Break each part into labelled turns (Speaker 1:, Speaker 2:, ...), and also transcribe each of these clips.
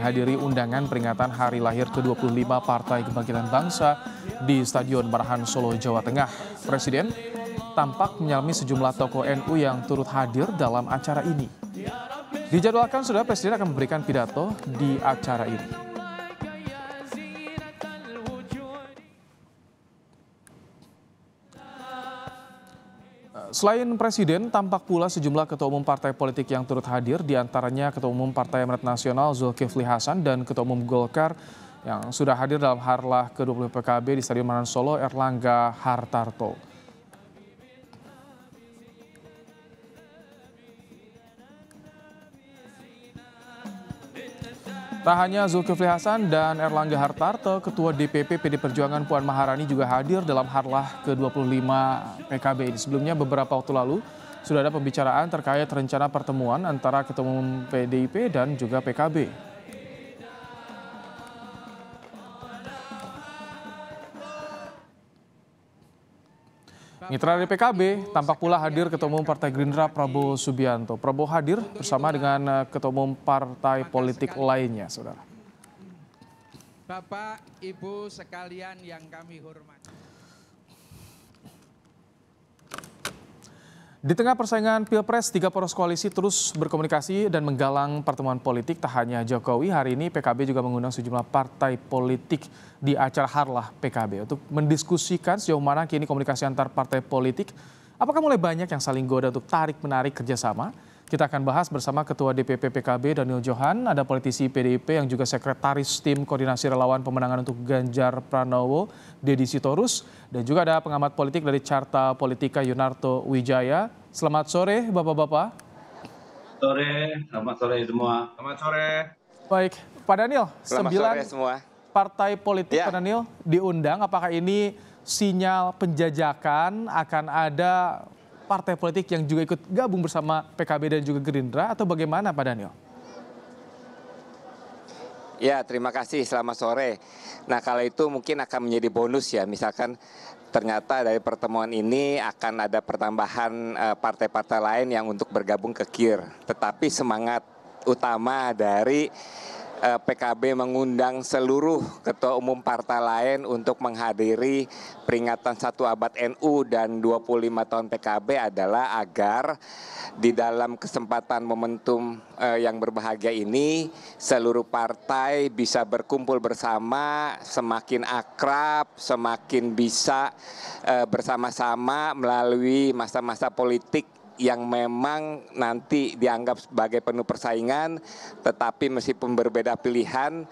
Speaker 1: menghadiri undangan peringatan hari lahir ke-25 Partai Kebangkitan Bangsa di Stadion Manahan Solo, Jawa Tengah. Presiden tampak menyalami sejumlah tokoh NU yang turut hadir dalam acara ini. Dijadwalkan sudah Presiden akan memberikan pidato di acara ini. Selain Presiden, tampak pula sejumlah ketua umum partai politik yang turut hadir, diantaranya Ketua Umum Partai Amanat Nasional Zulkifli Hasan dan Ketua Umum Golkar yang sudah hadir dalam harlah ke-20 PKB di Stadion Manahan Solo, Erlangga Hartarto. Tak hanya Zulkifli Hasan dan Erlangga Hartarto, Ketua DPP PD Perjuangan Puan Maharani juga hadir dalam harlah ke-25 PKB ini. Sebelumnya beberapa waktu lalu sudah ada pembicaraan terkait rencana pertemuan antara Ketua Umum PDIP dan juga PKB. Mitra dari PKB tampak pula hadir Ketua Umum Partai Gerindra Prabowo Subianto. Prabowo hadir bersama dengan Ketua Umum partai politik lainnya, saudara.
Speaker 2: Bapak, Ibu sekalian yang kami hormati.
Speaker 1: Di tengah persaingan Pilpres, tiga poros koalisi terus berkomunikasi dan menggalang pertemuan politik. Tak hanya Jokowi, hari ini PKB juga mengundang sejumlah partai politik di acara harlah PKB untuk mendiskusikan sejauh mana kini komunikasi antar partai politik. Apakah mulai banyak yang saling goda untuk tarik-menarik kerjasama? Kita akan bahas bersama Ketua DPP PKB Daniel Johan, ada politisi PDIP yang juga Sekretaris Tim Koordinasi Relawan Pemenangan untuk Ganjar Pranowo, Deddy Sitorus, dan juga ada pengamat politik dari Carta Politika Yunarto Wijaya. Selamat sore Bapak-Bapak.
Speaker 3: Selamat sore semua.
Speaker 2: Selamat sore.
Speaker 1: Baik, Pak Daniel,
Speaker 4: Selamat
Speaker 1: 9
Speaker 4: sore semua.
Speaker 1: partai politik
Speaker 4: Ya.
Speaker 1: Pak Daniel diundang, apakah ini sinyal penjajakan akan ada partai politik yang juga ikut gabung bersama PKB dan juga Gerindra atau bagaimana Pak Daniel?
Speaker 4: Ya, terima kasih. Selamat sore. Nah, kalau itu mungkin akan menjadi bonus ya. Misalkan ternyata dari pertemuan ini akan ada pertambahan partai-partai lain yang untuk bergabung ke KIR. Tetapi semangat utama dari PKB mengundang seluruh ketua umum partai lain untuk menghadiri peringatan 1 abad NU dan 25 tahun PKB adalah agar di dalam kesempatan momentum yang berbahagia ini seluruh partai bisa berkumpul bersama, semakin akrab, semakin bisa bersama-sama melalui masa-masa politik yang memang nanti dianggap sebagai penuh persaingan, tetapi meskipun berbeda pilihan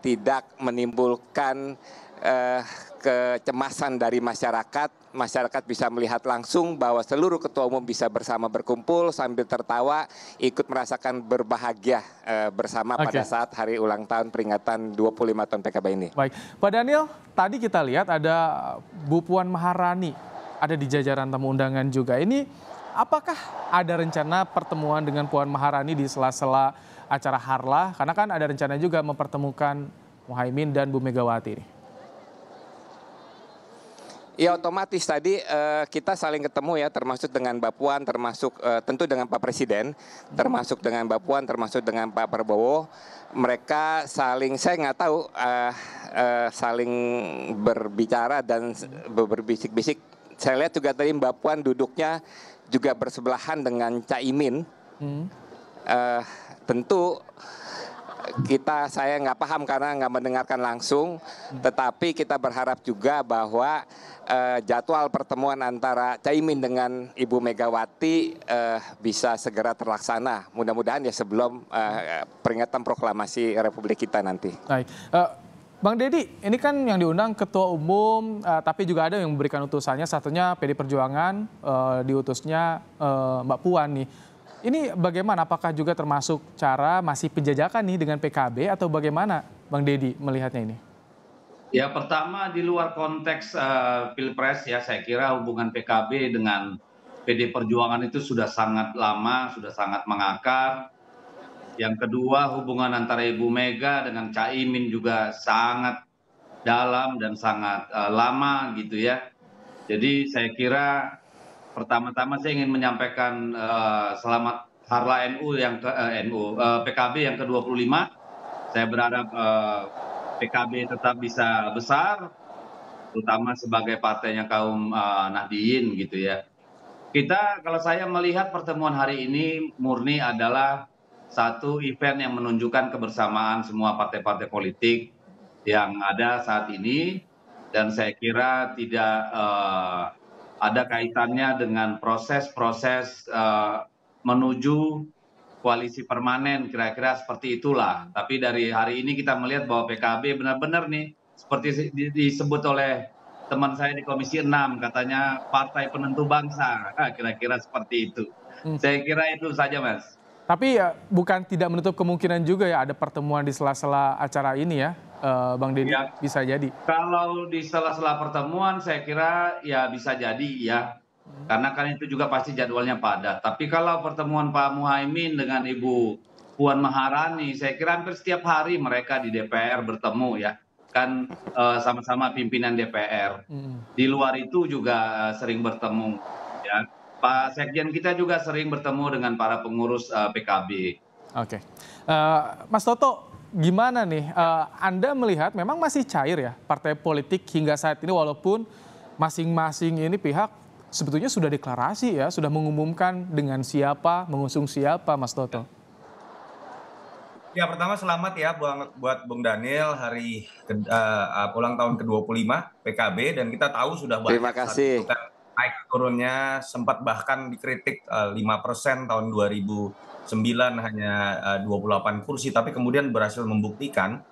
Speaker 4: tidak menimbulkan kecemasan dari masyarakat. Masyarakat bisa melihat langsung bahwa seluruh ketua umum bisa bersama berkumpul sambil tertawa, ikut merasakan berbahagia bersama pada saat hari ulang tahun peringatan 25 tahun PKB ini.
Speaker 1: Baik, Pak Daniel, tadi kita lihat ada Bu Puan Maharani ada di jajaran tamu undangan juga. Ini apakah ada rencana pertemuan dengan Puan Maharani di sela-sela acara harlah? Karena kan ada rencana juga mempertemukan Muhaimin dan Bu Megawati ini.
Speaker 4: Ya, otomatis tadi kita saling ketemu ya, termasuk dengan Mbak Puan, termasuk tentu dengan Pak Presiden, termasuk dengan Mbak Puan, termasuk dengan Pak Prabowo. Mereka saling, saya nggak tahu, saling berbicara dan berbisik-bisik. Saya lihat juga tadi Mbak Puan duduknya juga bersebelahan dengan Caimin. Tentu saya nggak paham karena nggak mendengarkan langsung, tetapi kita berharap juga bahwa jadwal pertemuan antara Caimin dengan Ibu Megawati bisa segera terlaksana. Mudah-mudahan ya sebelum peringatan proklamasi Republik kita nanti.
Speaker 1: Baik. Bang Deddy, ini kan yang diundang ketua umum, tapi juga ada yang memberikan utusannya, satunya PD Perjuangan, diutusnya Mbak Puan nih. Ini bagaimana, apakah juga termasuk cara masih penjajakan nih dengan PKB atau bagaimana Bang Deddy melihatnya ini?
Speaker 3: Ya, pertama di luar konteks Pilpres ya, saya kira hubungan PKB dengan PD Perjuangan itu sudah sangat lama, sudah sangat mengakar. Yang kedua, hubungan antara Ibu Mega dengan Caimin juga sangat dalam dan sangat lama gitu ya. Jadi saya kira pertama-tama saya ingin menyampaikan selamat harlah NU yang PKB yang ke-25 Saya berharap PKB tetap bisa besar, terutama sebagai partainya kaum Nahdliyin gitu ya. Kalau saya melihat pertemuan hari ini murni adalah satu event yang menunjukkan kebersamaan semua partai-partai politik yang ada saat ini, dan saya kira tidak ada kaitannya dengan proses-proses menuju koalisi permanen, kira-kira seperti itulah. Tapi dari hari ini kita melihat bahwa PKB benar-benar nih, seperti disebut oleh teman saya di Komisi 6, katanya partai penentu bangsa, kira-kira seperti itu. Saya kira itu saja, Mas.
Speaker 1: Tapi ya bukan tidak menutup kemungkinan juga ya ada pertemuan di sela-sela acara ini ya, Bang Deddy,
Speaker 3: Ya,
Speaker 1: bisa jadi.
Speaker 3: kalau di sela-sela pertemuan saya kira ya bisa jadi ya, karena kan itu juga pasti jadwalnya padat. Tapi kalau pertemuan Pak Muhaimin dengan Ibu Puan Maharani, saya kira hampir setiap hari mereka di DPR bertemu ya, kan sama-sama pimpinan DPR. Di luar itu juga sering bertemu ya. Pak Sekjen kita juga sering bertemu dengan para pengurus PKB.
Speaker 1: Oke. Mas Toto, gimana nih? Anda melihat memang masih cair ya partai politik hingga saat ini walaupun masing-masing ini pihak sebetulnya sudah deklarasi ya, sudah mengumumkan dengan siapa, mengusung siapa, Mas Toto.
Speaker 5: Ya, pertama selamat ya buat Bung Daniel hari ulang tahun ke-25 PKB, dan kita tahu sudah banyak.
Speaker 4: Terima kasih.
Speaker 5: Naik turunnya sempat bahkan dikritik 5% tahun 2009 hanya 28 kursi, tapi kemudian berhasil membuktikan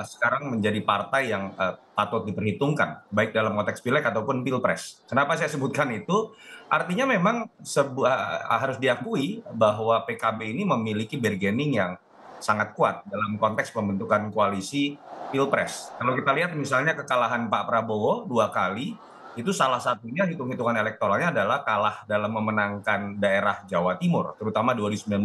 Speaker 5: sekarang menjadi partai yang patut diperhitungkan baik dalam konteks pileg ataupun pilpres. Kenapa saya sebutkan itu? Artinya memang harus diakui bahwa PKB ini memiliki bargaining yang sangat kuat dalam konteks pembentukan koalisi pilpres. Kalau kita lihat misalnya kekalahan Pak Prabowo 2 kali, itu salah satunya hitung-hitungan elektoralnya adalah kalah dalam memenangkan daerah Jawa Timur, terutama 2019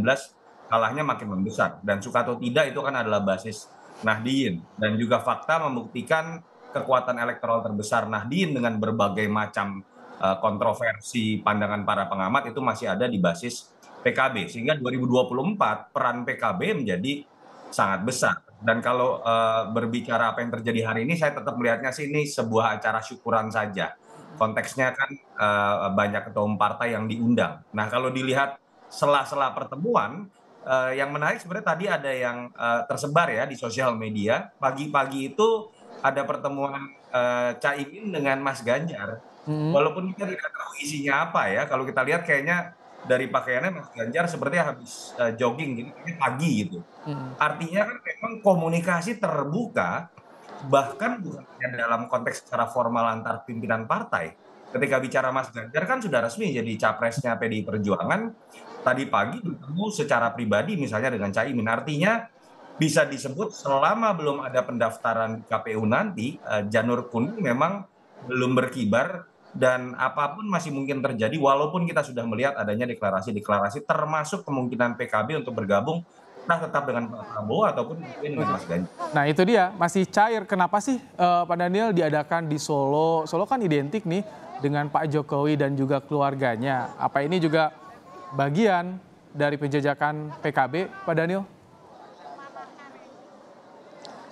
Speaker 5: kalahnya makin membesar. Dan suka atau tidak itu kan adalah basis Nahdliyin, dan juga fakta membuktikan kekuatan elektoral terbesar Nahdliyin dengan berbagai macam kontroversi pandangan para pengamat itu masih ada di basis PKB, sehingga 2024 peran PKB menjadi sangat besar. Dan kalau berbicara apa yang terjadi hari ini, saya tetap melihatnya sih ini sebuah acara syukuran saja. Konteksnya kan banyak ketua umum partai yang diundang. Nah, kalau dilihat sela-sela pertemuan, yang menarik sebenarnya tadi ada yang tersebar ya di sosial media. Pagi-pagi itu ada pertemuan Caimin dengan Mas Ganjar. Walaupun kita tidak tahu isinya apa ya, kalau kita lihat kayaknya dari pakaiannya Mas Ganjar seperti habis jogging gitu, pagi gitu. Artinya kan memang komunikasi terbuka, bahkan bukan hanya dalam konteks secara formal antar pimpinan partai. Ketika bicara Mas Ganjar kan sudah resmi jadi capresnya PDI Perjuangan, tadi pagi bertemu secara pribadi misalnya dengan Caimin. Artinya bisa disebut selama belum ada pendaftaran KPU nanti, janur kuning memang belum berkibar, dan apapun masih mungkin terjadi walaupun kita sudah melihat adanya deklarasi-deklarasi termasuk kemungkinan PKB untuk bergabung tetap dengan Pak Prabowo ataupun dengan Mas Ganjar.
Speaker 1: Nah itu dia, masih cair. Kenapa sih Pak Daniel diadakan di Solo? Solo kan identik nih dengan Pak Jokowi dan juga keluarganya. Apa ini juga bagian dari penjajakan PKB, Pak Daniel?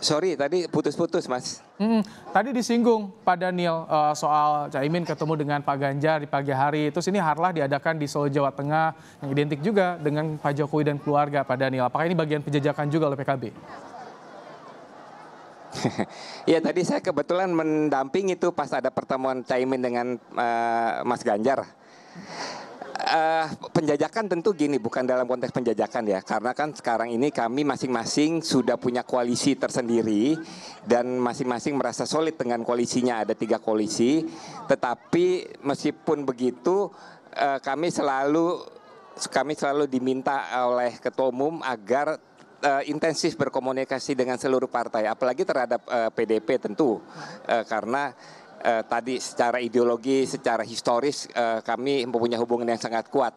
Speaker 4: Sorry, tadi putus-putus, Mas.
Speaker 1: Tadi disinggung Pak Daniel soal Caimin ketemu dengan Pak Ganjar di pagi hari. Terus ini harlah diadakan di Solo, Jawa Tengah, yang identik juga dengan Pak Jokowi dan keluarga, Pak Daniel. Apakah ini bagian penjajakan juga oleh PKB?
Speaker 4: Ya, tadi saya kebetulan mendampingi itu pas ada pertemuan Caimin dengan Mas Ganjar. Penjajakan tentu gini, bukan dalam konteks penjajakan ya, karena kan sekarang ini kami masing-masing sudah punya koalisi tersendiri dan masing-masing merasa solid dengan koalisinya, ada 3 koalisi. Tetapi meskipun begitu kami selalu diminta oleh Ketua Umum agar intensif berkomunikasi dengan seluruh partai, apalagi terhadap PDP tentu, karena tadi secara ideologi, secara historis kami mempunyai hubungan yang sangat kuat.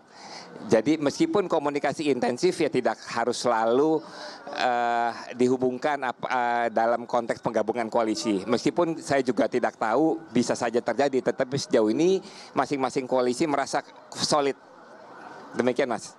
Speaker 4: Jadi meskipun komunikasi intensif ya tidak harus selalu dihubungkan dalam konteks penggabungan koalisi. Meskipun saya juga tidak tahu, bisa saja terjadi, tetapi sejauh ini masing-masing koalisi merasa solid. Demikian, Mas.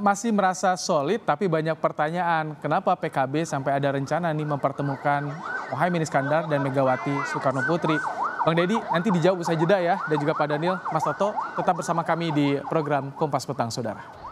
Speaker 1: masih merasa solid, tapi banyak pertanyaan. Kenapa PKB sampai ada rencana nih mempertemukan Muhaimin Iskandar dan Megawati Soekarno Putri? Bang Deddy, nanti dijawab usai jeda ya. Dan juga Pak Daniel, Mas Toto, tetap bersama kami di program Kompas Petang, Saudara.